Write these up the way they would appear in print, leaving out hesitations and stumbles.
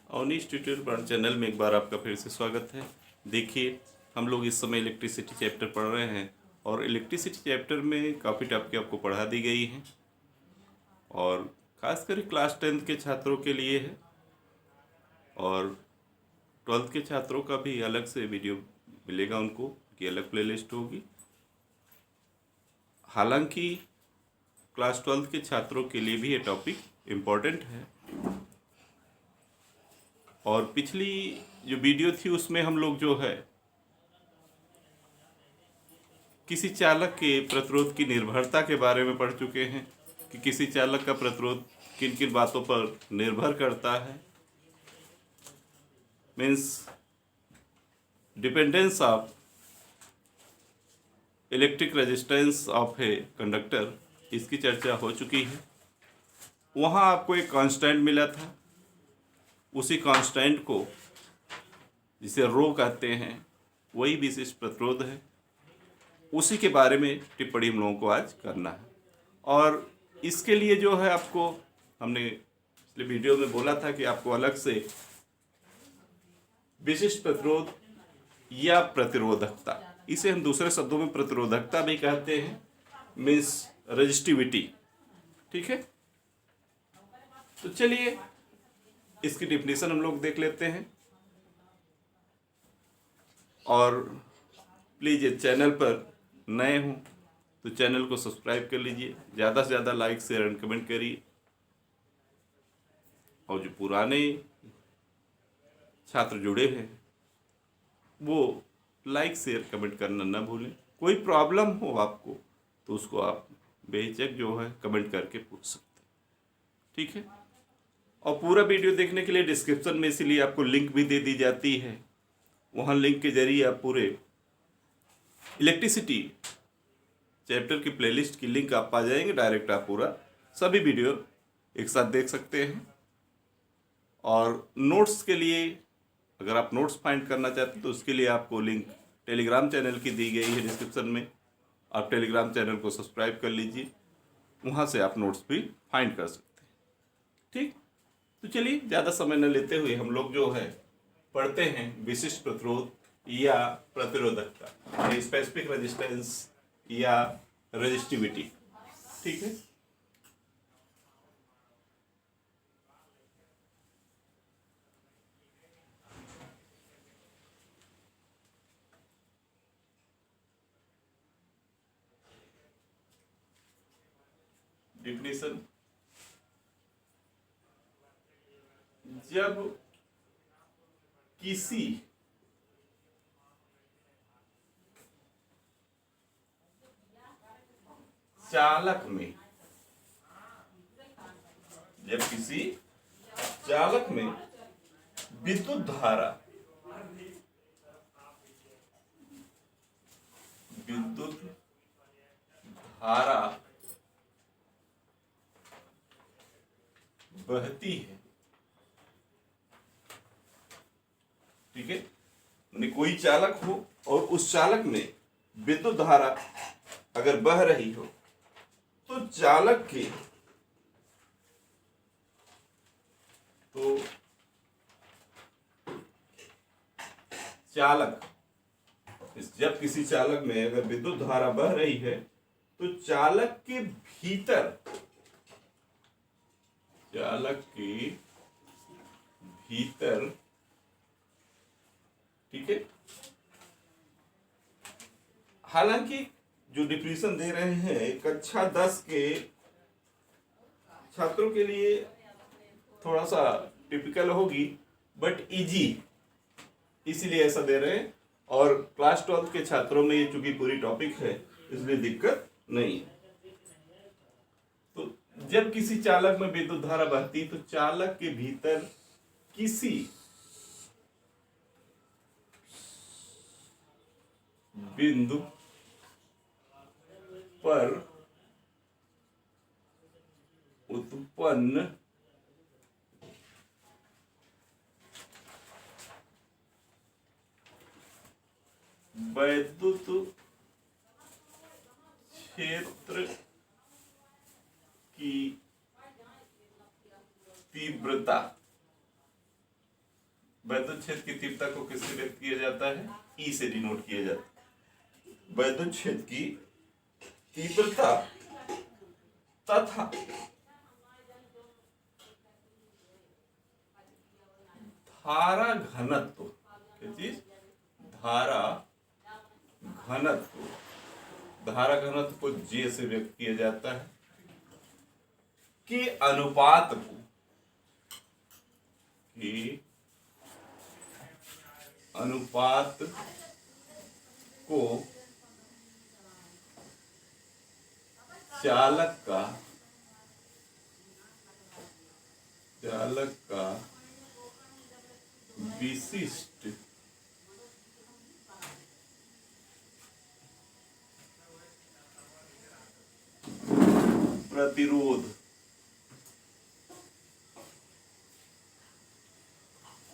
Awanish tutorial पर channel में एक बार आपका फिर से स्वागत है। देखिए, हम लोग इस समय इलेक्ट्रिसिटी चैप्टर पढ़ रहे हैं और इलेक्ट्रिसिटी चैप्टर में काफ़ी टॉपिक आपको पढ़ा दी गई हैं और खासकर क्लास 10th के छात्रों के लिए है और 12th के छात्रों का भी अलग से वीडियो मिलेगा, उनको की अलग प्लेलिस्ट होगी। हालांकि क्लास 12th के छात्रों के लिए भी ये टॉपिक इम्पोर्टेंट है और पिछली जो वीडियो थी उसमें हम लोग जो है किसी चालक के प्रतिरोध की निर्भरता के बारे में पढ़ चुके हैं कि किसी चालक का प्रतिरोध किन किन बातों पर निर्भर करता है। Means dependence of electric resistance of a conductor, इसकी चर्चा हो चुकी है। वहाँ आपको एक कांस्टेंट मिला था, उसी कांस्टेंट को जिसे रो कहते हैं वही विशिष्ट प्रतिरोध है। उसी के बारे में टिप्पणी हम लोगों को आज करना है और इसके लिए जो है आपको हमने पिछले वीडियो में बोला था कि आपको अलग से विशिष्ट प्रतिरोध या प्रतिरोधकता, इसे हम दूसरे शब्दों में प्रतिरोधकता भी कहते हैं, मीन्स रेजिस्टिविटी। ठीक है, तो चलिए इसकी डिफिनीशन हम लोग देख लेते हैं और प्लीज़ ये चैनल पर नए हों तो चैनल को सब्सक्राइब कर लीजिए, ज़्यादा से ज़्यादा लाइक शेयर एंड कमेंट करिए और जो पुराने छात्र जुड़े हैं वो लाइक शेयर कमेंट करना ना भूलें। कोई प्रॉब्लम हो आपको तो उसको आप बेहिचक जो है कमेंट करके पूछ सकते हैं। ठीक है, और पूरा वीडियो देखने के लिए डिस्क्रिप्शन में इसीलिए आपको लिंक भी दे दी जाती है, वहाँ लिंक के जरिए आप पूरे इलेक्ट्रिसिटी चैप्टर की प्लेलिस्ट की लिंक आप पा जाएंगे। डायरेक्ट आप पूरा सभी वीडियो एक साथ देख सकते हैं और नोट्स के लिए अगर आप नोट्स फाइंड करना चाहते हैं तो उसके लिए आपको लिंक टेलीग्राम चैनल की दी गई है डिस्क्रिप्शन में। आप टेलीग्राम चैनल को सब्सक्राइब कर लीजिए, वहाँ से आप नोट्स भी फाइंड कर सकते हैं। ठीक, तो चलिए ज़्यादा समय न लेते हुए हम लोग जो है पढ़ते हैं विशिष्ट प्रतिरोध या प्रतिरोधकता, स्पेसिफिक रेजिस्टेंस या रेजिस्टिविटी। ठीक है, डिफिनीशन, जब किसी चालक में विद्युत धारा बहती है। ठीक है, यानी कोई चालक हो और उस चालक में विद्युत धारा अगर बह रही हो तो जब किसी चालक में अगर विद्युत धारा बह रही है तो चालक के भीतर, ठीक है। हालांकि जो डिफिनीशन दे रहे हैं कक्षा 10 के छात्रों के लिए थोड़ा सा टिपिकल होगी बट इजी, इसीलिए ऐसा दे रहे हैं और क्लास 12 के छात्रों में ये चूंकि पूरी टॉपिक है इसलिए दिक्कत नहीं है। तो जब किसी चालक में विद्युत धारा बहती तो चालक के भीतर किसी बिंदु पर उत्पन्न वैद्युत क्षेत्र की तीव्रता वैद्युत क्षेत्र की तीव्रता को किससे व्यक्त किया जाता है? ई से डिनोट किया जाता है। वैद्युत क्षेत्र की तीव्रता तथा धारा घनत्व, क्या चीज? धारा घनत्व, धारा घनत्व को जे से व्यक्त किया जाता है कि अनुपात को, कि अनुपात को चालक का विशिष्ट प्रतिरोध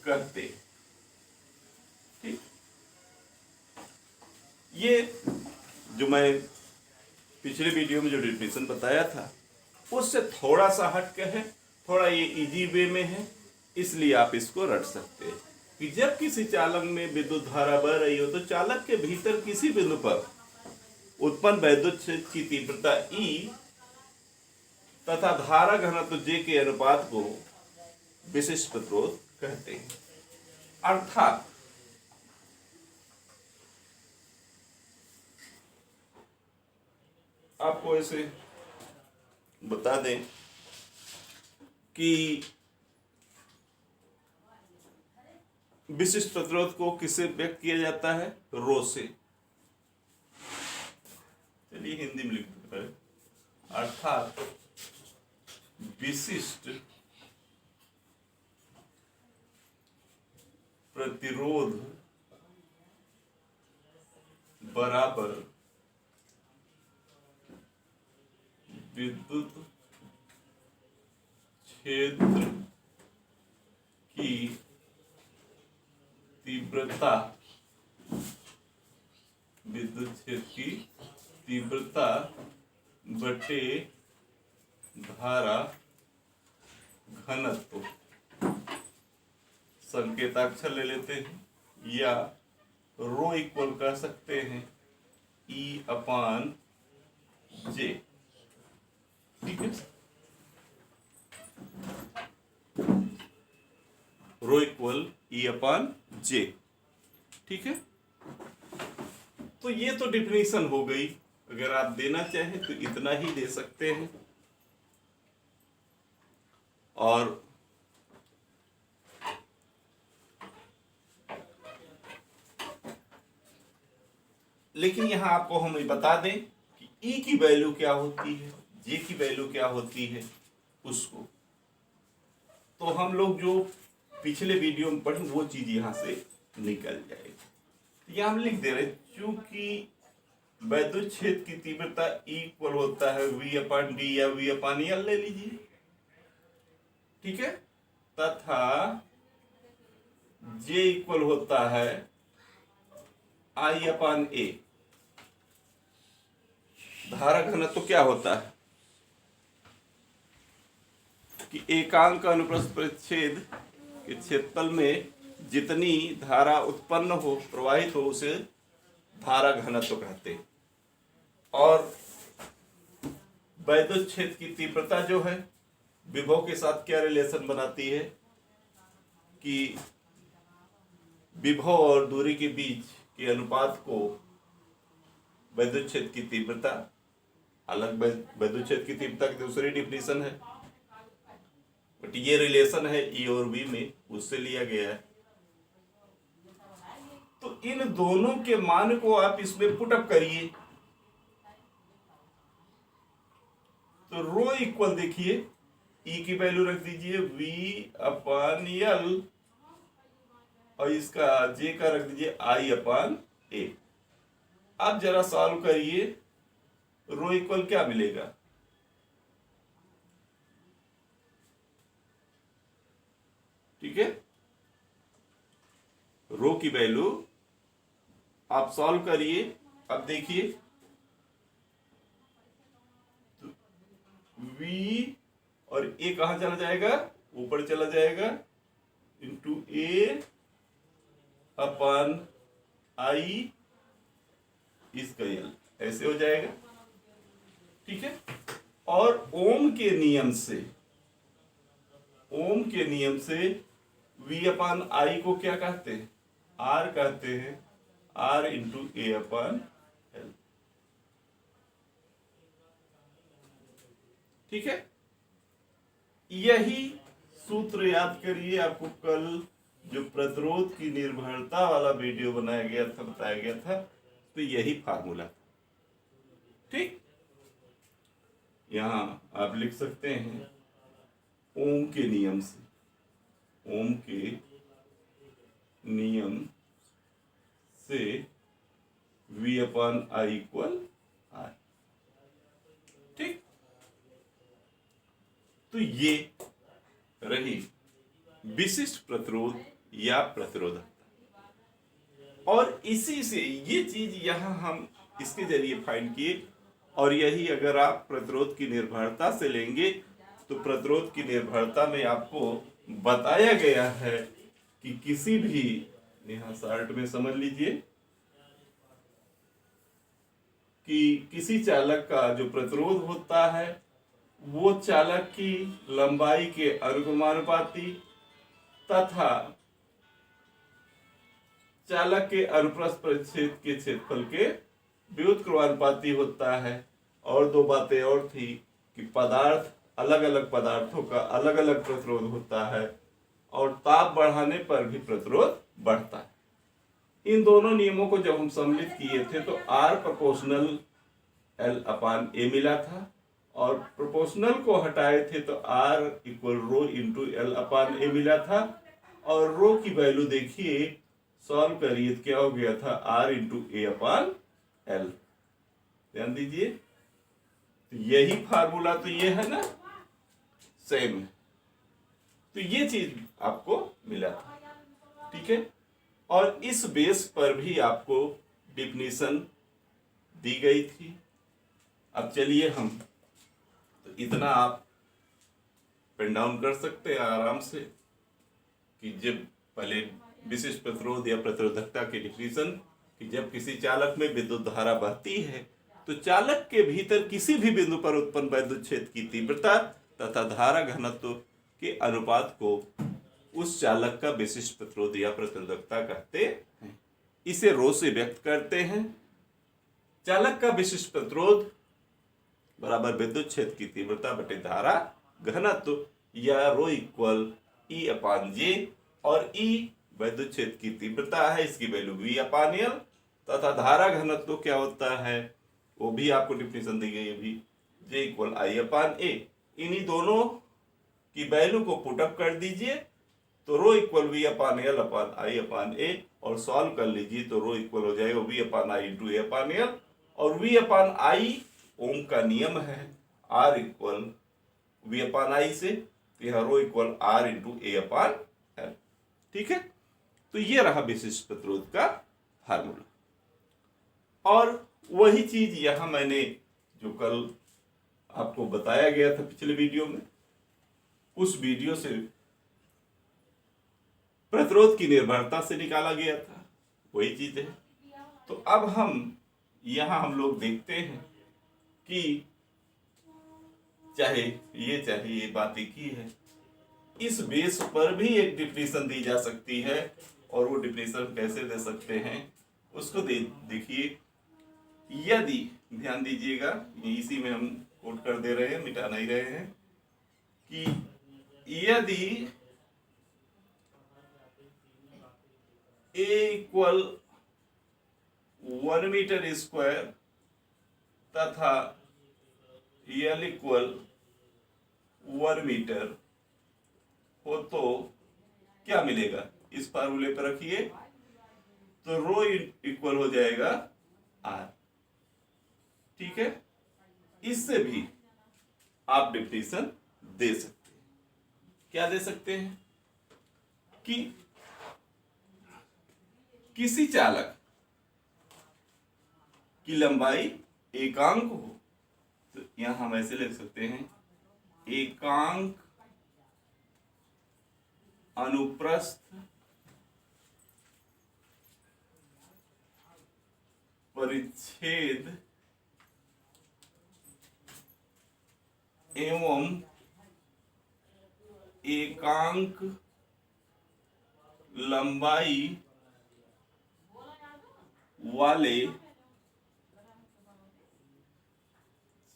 करते। ठीक, ये जो मैं पिछले वीडियो में जो डेफिनेशन बताया था उससे थोड़ा सा हट के है, थोड़ा ये इजी वे में है, इसलिए आप इसको रट सकते हैं कि जब किसी चालक में विद्युत धारा बह रही हो तो चालक के भीतर किसी बिंदु पर उत्पन्न वैद्युत क्षेत्र की तीव्रता E तथा धारा घनत्व J के अनुपात को विशिष्ट प्रतिरोध कहते हैं। अर्थात आपको ऐसे बता दें कि विशिष्ट प्रतिरोध को किससे व्यक्त किया जाता है? रो से। चलिए हिंदी में लिख देते हैं। अर्थात विशिष्ट प्रतिरोध बराबर विद्युत क्षेत्र की तीव्रता, विद्युत क्षेत्र की तीव्रता बटे धारा घनत्व। संकेताक्षर ले लेते हैं, या रो इक्वल कर सकते हैं E अपान J। ठीक है, रो इक्वल E अपान J। ठीक है, तो ये तो डिफिनीशन हो गई। अगर आप देना चाहें तो इतना ही दे सकते हैं, और लेकिन यहां आपको हम बता दें कि E की वैल्यू क्या होती है, J की वैल्यू क्या होती है उसको, तो हम लोग जो पिछले वीडियो में पढ़े वो चीज यहां से निकल जाएगी। यहां हम लिख दे रहे, चूंकि वैद्युत क्षेत्र की तीव्रता E इक्वल होता है V अपान डी या V अपान L ले लीजिए। ठीक है, तथा J इक्वल होता है I अपान A। धारा घनत्व तो क्या होता है कि एकांक अनुप्रस्थ परिच्छेद के क्षेत्रफल में जितनी धारा उत्पन्न हो, प्रवाहित हो, उसे धारा घनत्व कहते हैं। और वैद्युत क्षेत्र की तीव्रता जो है विभव के साथ क्या रिलेशन बनाती है कि विभव और दूरी के बीच के अनुपात को वैद्युत क्षेत्र की तीव्रता, अलग वैद्युत क्षेत्र की तीव्रता की दूसरी डिफिनीशन है, बट ये रिलेशन है E और V में, उससे लिया गया है। तो इन दोनों के मान को आप इसमें पुटअप करिए, तो रो इक्वल देखिए E की वैल्यू रख दीजिए V अपान L, और इसका J का रख दीजिए I अपान A। आप जरा सॉल्व करिए, रो इक्वल क्या मिलेगा? ठीक है, रो की वैल्यू आप सॉल्व करिए। अब देखिए तो V और A कहां चला जाएगा? ऊपर चला जाएगा, इंटू A अपन आई इसका यल, ऐसे हो जाएगा। ठीक है। और ओम के नियम से, ओम के नियम से V अपान आई को क्या कहते हैं? आर कहते हैं, R into A upon L. ठीक है। यही सूत्र याद करिए, आपको कल जो प्रतिरोध की निर्भरता वाला वीडियो बनाया गया था, बताया गया था, तो यही फार्मूला था। ठीक। यहां आप लिख सकते हैं ओम के नियम से, ओम के नियम से V upon I equal R. ठीक। तो ये रही विशिष्ट प्रतिरोध या प्रतिरोधकता। और इसी से ये चीज यहां हम इसके जरिए फाइंड किए। और यही अगर आप प्रतिरोध की निर्भरता से लेंगे तो प्रतिरोध की निर्भरता में आपको बताया गया है कि किसी भी, यहां शार्ट में समझ लीजिए कि किसी चालक का जो प्रतिरोध होता है वो चालक की लंबाई के अनुक्रमानुपाती तथा चालक के अनुप्रस्थ परिच्छेद के क्षेत्रफल के व्युत्क्रमानुपाती होता है। और दो बातें और थी कि पदार्थ, अलग अलग पदार्थों का अलग अलग प्रतिरोध होता है और ताप बढ़ाने पर भी प्रतिरोध बढ़ता है। इन दोनों नियमों को जब हम सम्मिलित किए थे तो R प्रोपोर्शनल L अपान ए मिला था, और प्रोपोर्शनल को हटाए थे तो R equal rho into L अपान ए मिला था। और रो की वैल्यू देखिए, सॉल्व करिए तो क्या हो गया था, R into A upon L. ध्यान दीजिए, तो यही फार्मूला तो ये है ना, सेम है। तो ये चीज आपको मिला था। ठीक है। और इस बेस पर भी आपको डिफिनीशन दी गई थी। अब चलिए हम, तो इतना आप पेन डाउन कर सकते हैं आराम से कि जब पहले विशिष्ट प्रतिरोध या प्रतिरोधकता की डिफिनीशन, कि जब किसी चालक में विद्युत धारा बहती है तो चालक के भीतर किसी भी बिंदु पर उत्पन्न वैद्युत क्षेत्र की तीव्रता तथा धारा घनत्व के अनुपात को उस चालक का विशिष्ट प्रतिरोध या प्रतिरोधकता कहते हैं। इसे रो से व्यक्त करते हैं। चालक का विशिष्ट प्रतिरोध बराबर विद्युत क्षेत्र की तीव्रता बटे धारा घनत्व, या रो इक्वल ई अपान जे, और ई विद्युत क्षेत्र की तीव्रता है, इसकी वैल्यू V अपान एल, तथा धारा घनत्व क्या होता है वो भी आपको डिफिनेशन दी गई है, भी J इक्वल आई अपान ए। इन्हीं दोनों की वैल्यू को पुटअप कर दीजिए तो रो इक्वल V अपान एल अपान आई अपान ए, और सॉल्व कर लीजिए तो रो इक्वल हो जाएगा V upon I into A upon L. और V अपान आई ओम का नियम है, R इक्वल V अपान आई से, यह rho equal R into A upon L. ठीक है। तो ये रहा विशिष्ट प्रतिरोध का फार्मूला। और वही चीज यहां मैंने जो कल आपको बताया गया था पिछले वीडियो में, उस वीडियो से प्रतिरोध की निर्भरता से निकाला गया था, वही चीज है। तो अब हम लोग देखते हैं कि चाहे ये बात एक ही है, इस बेस पर भी एक डिफिनेशन दी जा सकती है। और वो डिफिनेशन कैसे दे सकते हैं उसको देखिए। यदि, ध्यान दीजिएगा, इसी में हम कोट कर दे रहे हैं, मिटा नहीं रहे हैं, कि यदि A इक्वल 1 मीटर स्क्वायर तथा L इक्वल 1 मीटर हो तो क्या मिलेगा, इस फार्मूले पर रखिए तो रो इक्वल हो जाएगा R। ठीक है। इससे भी आप डिफिनेशन दे सकते हैं। क्या दे सकते हैं कि किसी चालक की लंबाई एकांक हो, तो यहां हम ऐसे लिख सकते हैं, एकांक अनुप्रस्थ परिच्छेद एवं एकांक लंबाई वाले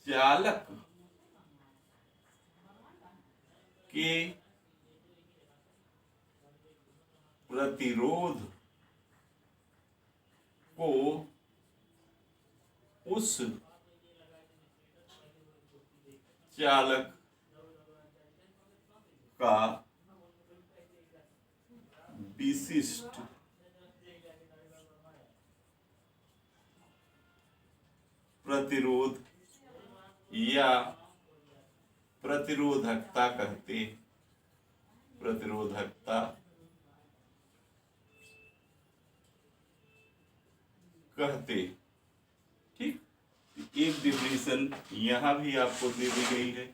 चालक के प्रतिरोध को उस चालक का विशिष्ट प्रतिरोध या प्रतिरोधकता कहते ठीक। एक डिफिनेशन यहां भी आपको दे दी गई है,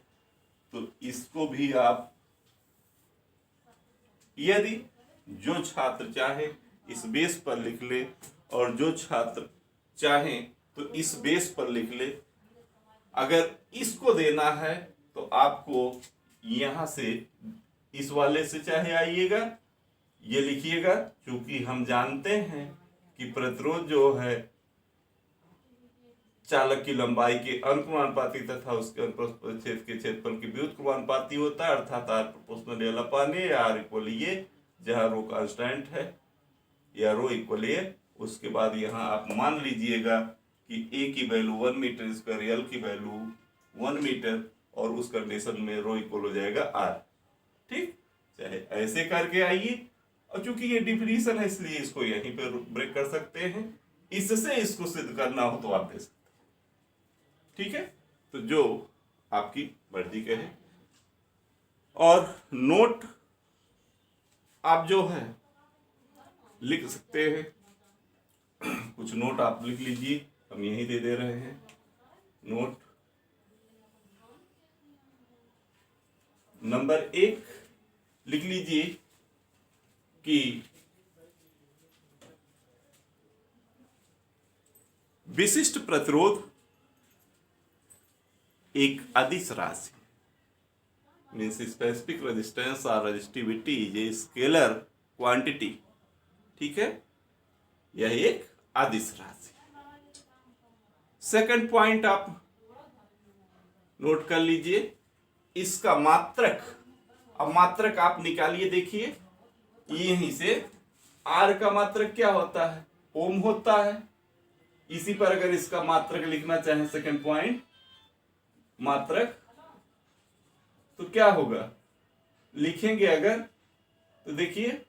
तो इसको भी आप, यदि जो छात्र चाहे इस बेस पर लिख ले और जो छात्र चाहे तो इस बेस पर लिख ले। अगर इसको देना है तो आपको यहां से इस वाले से चाहे आइएगा, ये लिखिएगा, क्योंकि हम जानते हैं कि प्रतिरोध जो है चालक की लंबाई के अनुक्रमानुपाती तथा उसके अनुप्रस्थ के क्षेत्रफल के व्युत्क्रमानुपाती होता है, अर्थात R proportional L upon A, R equal A, जहां रो कांस्टेंट है या रो इक्वल ए। उसके बाद यहाँ आप मान लीजिएगा कि ए की वैल्यू 1 मीटर स्क्वायर, एल की वैल्यू 1 मीटर, और उस कंडीशन में रो इक्वल हो जाएगा आर। ठीक, चाहे ऐसे करके आइए, और चूंकि ये डिफिनीशन है इसलिए इसको यहीं पे ब्रेक कर सकते हैं। इससे इसको सिद्ध करना हो तो आप दे सकते हैं। ठीक है, तो जो आपकी मर्जी कहे। और नोट आप जो है लिख सकते हैं, कुछ नोट आप लिख लीजिए, हम यही दे रहे हैं नोट। नंबर 1 लिख लीजिए कि विशिष्ट प्रतिरोध एक अदिश राशि, मीन्स स्पेसिफिक रेजिस्टेंस और resistivity is a scalar quantity. ठीक है, यह एक अदिश राशि। सेकंड पॉइंट आप नोट कर लीजिए, इसका मात्रक। अब मात्रक आप निकालिए, देखिए यहीं से आर का मात्रक क्या होता है, ओम होता है। इसी पर अगर इसका मात्रक लिखना चाहें, सेकंड पॉइंट मात्रक, तो क्या होगा, लिखेंगे अगर, तो देखिए